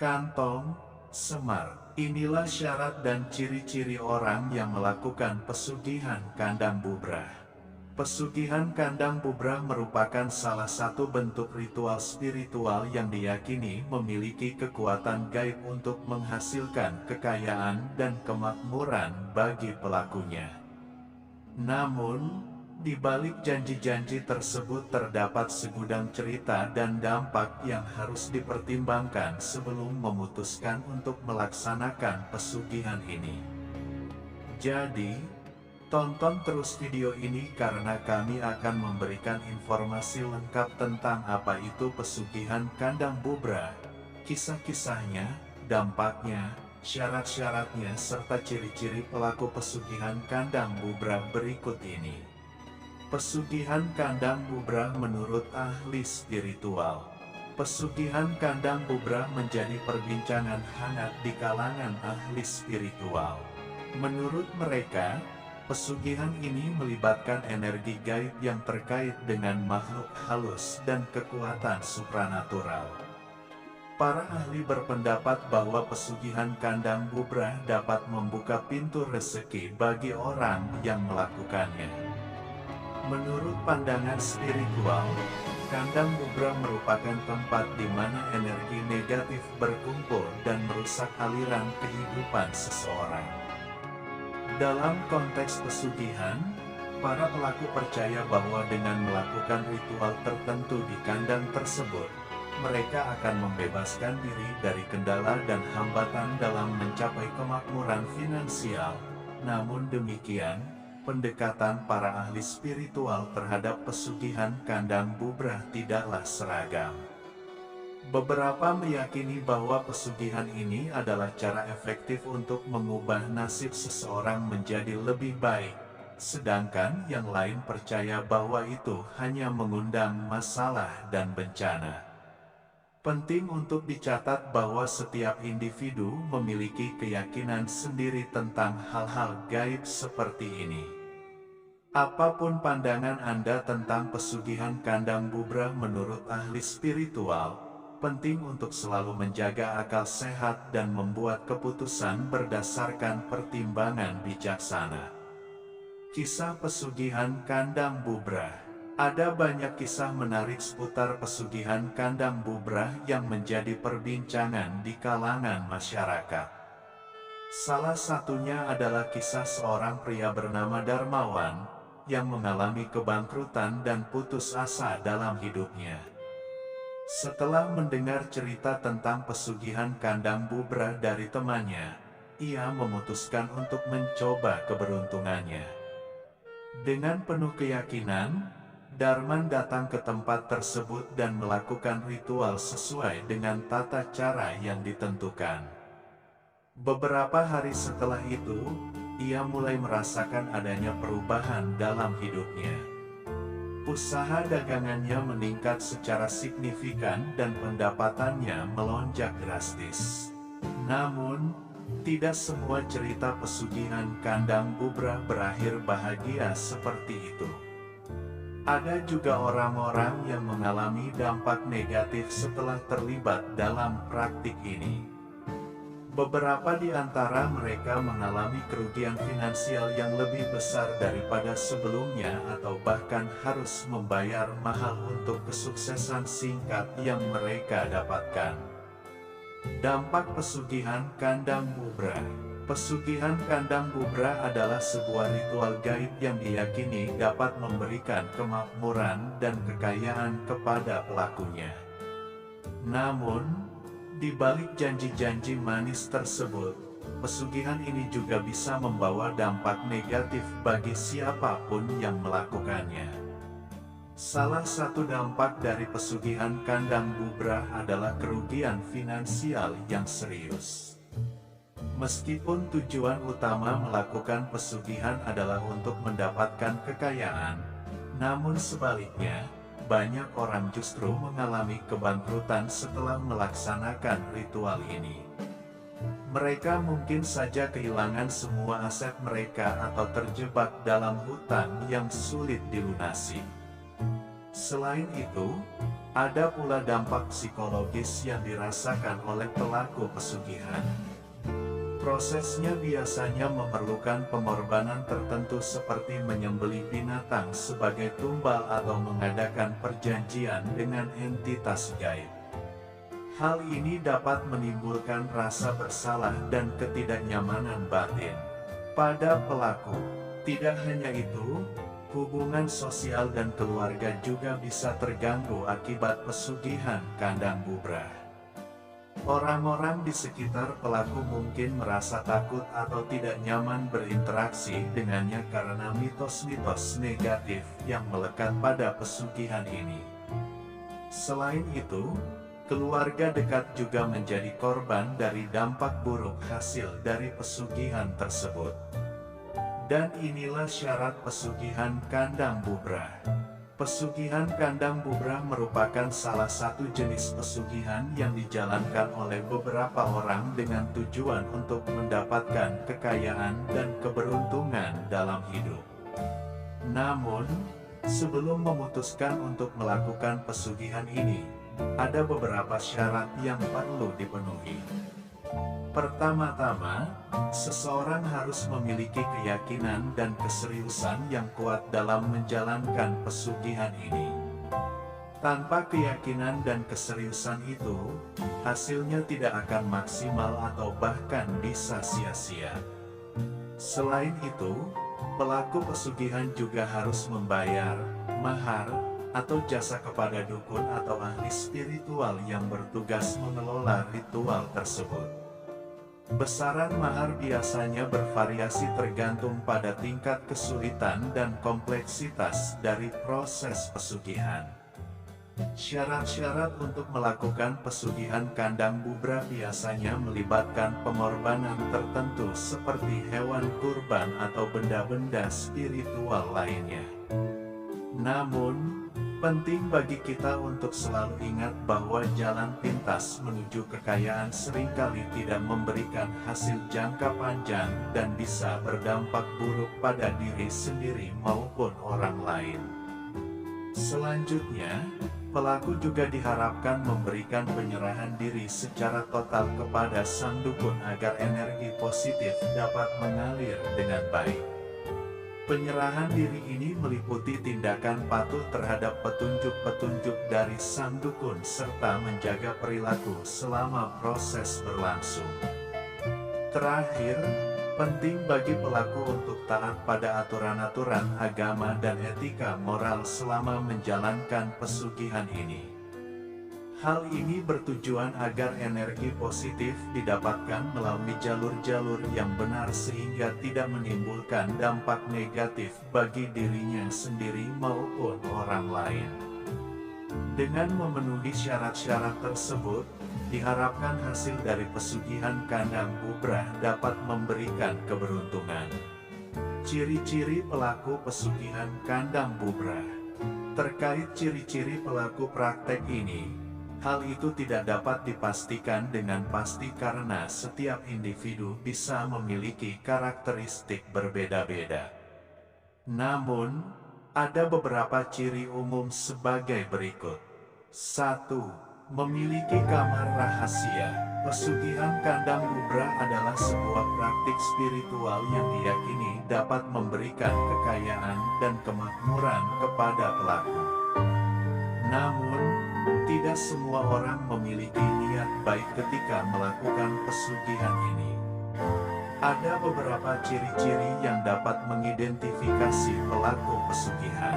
Kantong, Semar. Inilah syarat dan ciri-ciri orang yang melakukan pesugihan kandang bubrah. Pesugihan kandang bubrah merupakan salah satu bentuk ritual spiritual yang diyakini memiliki kekuatan gaib untuk menghasilkan kekayaan dan kemakmuran bagi pelakunya. Namun, di balik janji-janji tersebut terdapat segudang cerita dan dampak yang harus dipertimbangkan sebelum memutuskan untuk melaksanakan pesugihan ini. Jadi, tonton terus video ini karena kami akan memberikan informasi lengkap tentang apa itu pesugihan kandang bubrah, kisah-kisahnya, dampaknya, syarat-syaratnya serta ciri-ciri pelaku pesugihan kandang bubrah berikut ini. Pesugihan kandang bubrah menurut ahli spiritual. Pesugihan kandang bubrah menjadi perbincangan hangat di kalangan ahli spiritual. Menurut mereka, pesugihan ini melibatkan energi gaib yang terkait dengan makhluk halus dan kekuatan supranatural. Para ahli berpendapat bahwa pesugihan kandang bubrah dapat membuka pintu rezeki bagi orang yang melakukannya. Menurut pandangan spiritual, kandang bubrah merupakan tempat di mana energi negatif berkumpul dan merusak aliran kehidupan seseorang. Dalam konteks pesugihan, para pelaku percaya bahwa dengan melakukan ritual tertentu di kandang tersebut, mereka akan membebaskan diri dari kendala dan hambatan dalam mencapai kemakmuran finansial. Namun demikian, pendekatan para ahli spiritual terhadap pesugihan kandang bubrah tidaklah seragam. Beberapa meyakini bahwa pesugihan ini adalah cara efektif untuk mengubah nasib seseorang menjadi lebih baik, sedangkan yang lain percaya bahwa itu hanya mengundang masalah dan bencana. Penting untuk dicatat bahwa setiap individu memiliki keyakinan sendiri tentang hal-hal gaib seperti ini. Apapun pandangan Anda tentang pesugihan kandang bubrah menurut ahli spiritual, penting untuk selalu menjaga akal sehat dan membuat keputusan berdasarkan pertimbangan bijaksana. Kisah pesugihan kandang bubrah. Ada banyak kisah menarik seputar pesugihan kandang bubrah yang menjadi perbincangan di kalangan masyarakat. Salah satunya adalah kisah seorang pria bernama Darmawan yang mengalami kebangkrutan dan putus asa dalam hidupnya. Setelah mendengar cerita tentang pesugihan kandang bubrah dari temannya, ia memutuskan untuk mencoba keberuntungannya. Dengan penuh keyakinan, Darman datang ke tempat tersebut dan melakukan ritual sesuai dengan tata cara yang ditentukan. Beberapa hari setelah itu, ia mulai merasakan adanya perubahan dalam hidupnya. Usaha dagangannya meningkat secara signifikan dan pendapatannya melonjak drastis. Namun, tidak semua cerita pesugihan kandang bubrah berakhir bahagia seperti itu. Ada juga orang-orang yang mengalami dampak negatif setelah terlibat dalam praktik ini. Beberapa di antara mereka mengalami kerugian finansial yang lebih besar daripada sebelumnya atau bahkan harus membayar mahal untuk kesuksesan singkat yang mereka dapatkan. Dampak pesugihan kandang bubrah. Pesugihan kandang bubrah adalah sebuah ritual gaib yang diyakini dapat memberikan kemakmuran dan kekayaan kepada pelakunya. Namun, di balik janji-janji manis tersebut, pesugihan ini juga bisa membawa dampak negatif bagi siapapun yang melakukannya. Salah satu dampak dari pesugihan kandang bubrah adalah kerugian finansial yang serius. Meskipun tujuan utama melakukan pesugihan adalah untuk mendapatkan kekayaan, namun sebaliknya, banyak orang justru mengalami kebangkrutan setelah melaksanakan ritual ini. Mereka mungkin saja kehilangan semua aset mereka atau terjebak dalam hutang yang sulit dilunasi. Selain itu, ada pula dampak psikologis yang dirasakan oleh pelaku pesugihan. Prosesnya biasanya memerlukan pengorbanan tertentu seperti menyembelih binatang sebagai tumbal atau mengadakan perjanjian dengan entitas gaib. Hal ini dapat menimbulkan rasa bersalah dan ketidaknyamanan batin pada pelaku. Tidak hanya itu, hubungan sosial dan keluarga juga bisa terganggu akibat pesugihan kandang bubrah. Orang-orang di sekitar pelaku mungkin merasa takut atau tidak nyaman berinteraksi dengannya karena mitos-mitos negatif yang melekat pada pesugihan ini. Selain itu, keluarga dekat juga menjadi korban dari dampak buruk hasil dari pesugihan tersebut. Dan inilah syarat pesugihan kandang bubrah. Pesugihan kandang bubrah merupakan salah satu jenis pesugihan yang dijalankan oleh beberapa orang dengan tujuan untuk mendapatkan kekayaan dan keberuntungan dalam hidup. Namun, sebelum memutuskan untuk melakukan pesugihan ini, ada beberapa syarat yang perlu dipenuhi. Pertama-tama, seseorang harus memiliki keyakinan dan keseriusan yang kuat dalam menjalankan pesugihan ini. Tanpa keyakinan dan keseriusan itu, hasilnya tidak akan maksimal atau bahkan bisa sia-sia. Selain itu, pelaku pesugihan juga harus membayar mahar atau jasa kepada dukun atau ahli spiritual yang bertugas mengelola ritual tersebut. Besaran mahar biasanya bervariasi tergantung pada tingkat kesulitan dan kompleksitas dari proses pesugihan. Syarat-syarat untuk melakukan pesugihan kandang bubrah biasanya melibatkan pengorbanan tertentu seperti hewan kurban atau benda-benda spiritual lainnya. Namun, penting bagi kita untuk selalu ingat bahwa jalan pintas menuju kekayaan seringkali tidak memberikan hasil jangka panjang dan bisa berdampak buruk pada diri sendiri maupun orang lain. Selanjutnya, pelaku juga diharapkan memberikan penyerahan diri secara total kepada sang dukun agar energi positif dapat mengalir dengan baik. Penyerahan diri ini meliputi tindakan patuh terhadap petunjuk-petunjuk dari sang dukun serta menjaga perilaku selama proses berlangsung. Terakhir, penting bagi pelaku untuk taat pada aturan-aturan agama dan etika moral selama menjalankan pesugihan ini. Hal ini bertujuan agar energi positif didapatkan melalui jalur-jalur yang benar sehingga tidak menimbulkan dampak negatif bagi dirinya sendiri maupun orang lain. Dengan memenuhi syarat-syarat tersebut, diharapkan hasil dari pesugihan kandang bubrah dapat memberikan keberuntungan. Ciri-ciri pelaku pesugihan kandang bubrah. Terkait ciri-ciri pelaku praktek ini, hal itu tidak dapat dipastikan dengan pasti karena setiap individu bisa memiliki karakteristik berbeda-beda. Namun, ada beberapa ciri umum sebagai berikut. 1. Memiliki kamar rahasia. Pesugihan kandang bubrah adalah sebuah praktik spiritual yang diyakini dapat memberikan kekayaan dan kemakmuran kepada pelaku. Namun, tidak semua orang memiliki niat baik ketika melakukan pesugihan ini. Ada beberapa ciri-ciri yang dapat mengidentifikasi pelaku pesugihan.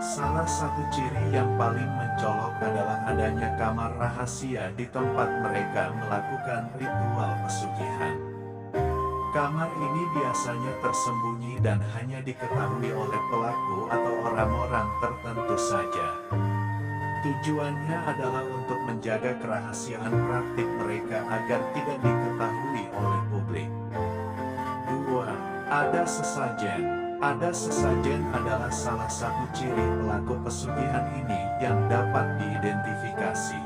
Salah satu ciri yang paling mencolok adalah adanya kamar rahasia di tempat mereka melakukan ritual pesugihan. Kamar ini biasanya tersembunyi dan hanya diketahui oleh pelaku atau orang-orang tertentu saja. Tujuannya adalah untuk menjaga kerahasiaan praktik mereka agar tidak diketahui oleh publik. 2. Ada sesajen. Ada sesajen adalah salah satu ciri pelaku pesugihan ini yang dapat diidentifikasi.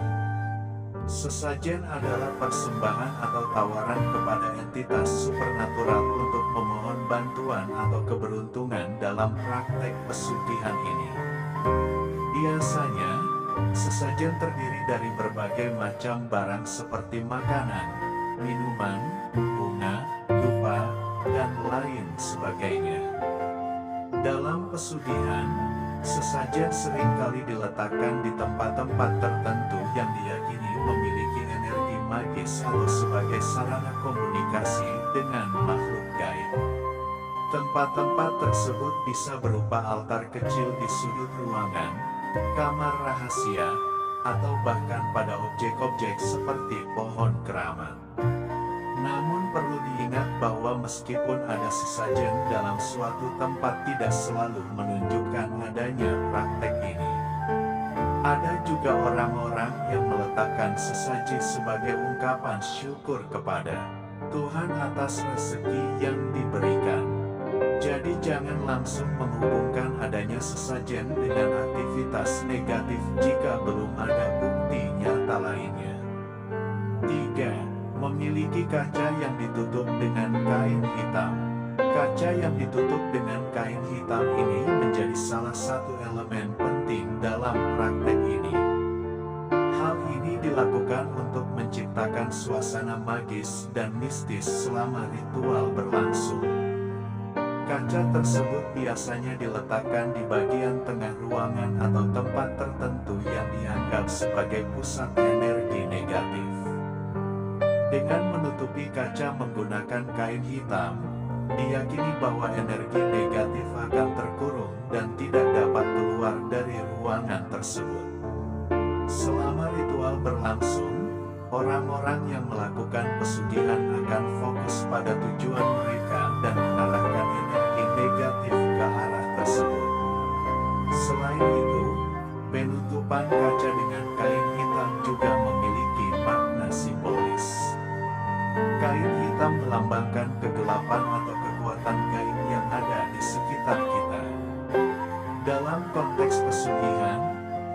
Sesajen adalah persembahan atau tawaran kepada entitas supernatural untuk memohon bantuan atau keberuntungan dalam praktek pesugihan ini. Biasanya, sesajen terdiri dari berbagai macam barang seperti makanan, minuman, bunga, dupa, dan lain sebagainya. Dalam pesugihan, sesajen seringkali diletakkan di tempat-tempat tertentu yang diyakini memiliki energi magis atau sebagai sarana komunikasi dengan makhluk gaib. Tempat-tempat tersebut bisa berupa altar kecil di sudut ruangan, kamar rahasia, atau bahkan pada objek-objek seperti pohon keramat. Namun perlu diingat bahwa meskipun ada sesajen dalam suatu tempat tidak selalu menunjukkan adanya praktek ini. Ada juga orang-orang yang meletakkan sesaji sebagai ungkapan syukur kepada Tuhan atas rezeki yang diberikan. Jadi jangan langsung menghubungkan adanya sesajen dengan aktivitas negatif jika belum ada bukti nyata lainnya. 3. Memiliki kaca yang ditutup dengan kain hitam. Kaca yang ditutup dengan kain hitam ini menjadi salah satu elemen penting dalam praktek ini. Hal ini dilakukan untuk menciptakan suasana magis dan mistis selama ritual berlangsung. Kaca tersebut biasanya diletakkan di bagian tengah ruangan atau tempat tertentu yang dianggap sebagai pusat energi negatif. Dengan menutupi kaca menggunakan kain hitam, diyakini bahwa energi negatif akan terkurung dan tidak dapat keluar dari ruangan tersebut. Selama ritual berlangsung, orang-orang yang melakukan pesugihan akan fokus pada tujuan mereka dan mengarahkan energi negatif ke arah tersebut. Selain itu, penutupan kaca dengan kain hitam juga memiliki makna simbolis. Kain hitam melambangkan kegelapan atau kekuatan gaib yang ada di sekitar kita. Dalam konteks pesugihan,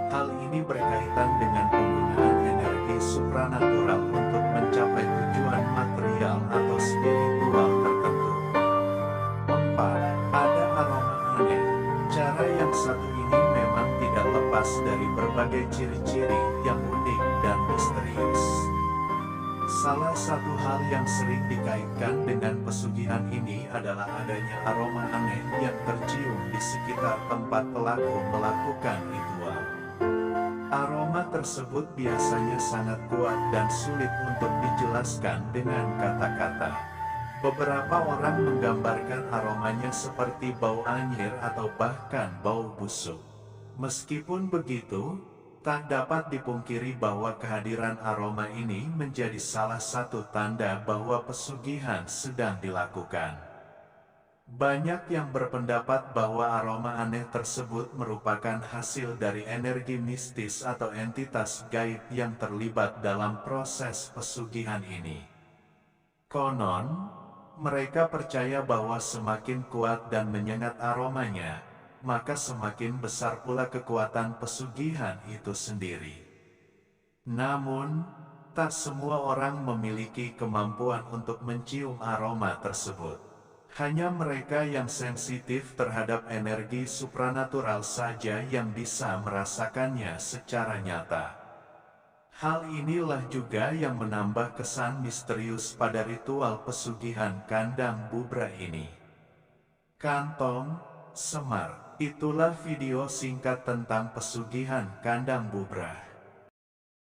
hal ini berkaitan dengan penggunaan energi supranatural untuk mencapai tujuan material atau spiritual tertentu. 4. Ada aroma aneh. Cara yang satu ini memang tidak lepas dari berbagai ciri-ciri yang unik dan misterius. Salah satu hal yang sering dikaitkan dengan pesugihan ini adalah adanya aroma aneh yang tercium di sekitar tempat pelaku melakukan ritual. Aroma tersebut biasanya sangat kuat dan sulit untuk dijelaskan dengan kata-kata. Beberapa orang menggambarkan aromanya seperti bau anyir atau bahkan bau busuk. Meskipun begitu, tak dapat dipungkiri bahwa kehadiran aroma ini menjadi salah satu tanda bahwa pesugihan sedang dilakukan. Banyak yang berpendapat bahwa aroma aneh tersebut merupakan hasil dari energi mistis atau entitas gaib yang terlibat dalam proses pesugihan ini. Konon, mereka percaya bahwa semakin kuat dan menyengat aromanya, maka semakin besar pula kekuatan pesugihan itu sendiri. Namun, tak semua orang memiliki kemampuan untuk mencium aroma tersebut. Hanya mereka yang sensitif terhadap energi supranatural saja yang bisa merasakannya secara nyata. Hal inilah juga yang menambah kesan misterius pada ritual pesugihan kandang bubra ini. Kantong Semar. Itulah video singkat tentang pesugihan kandang bubra.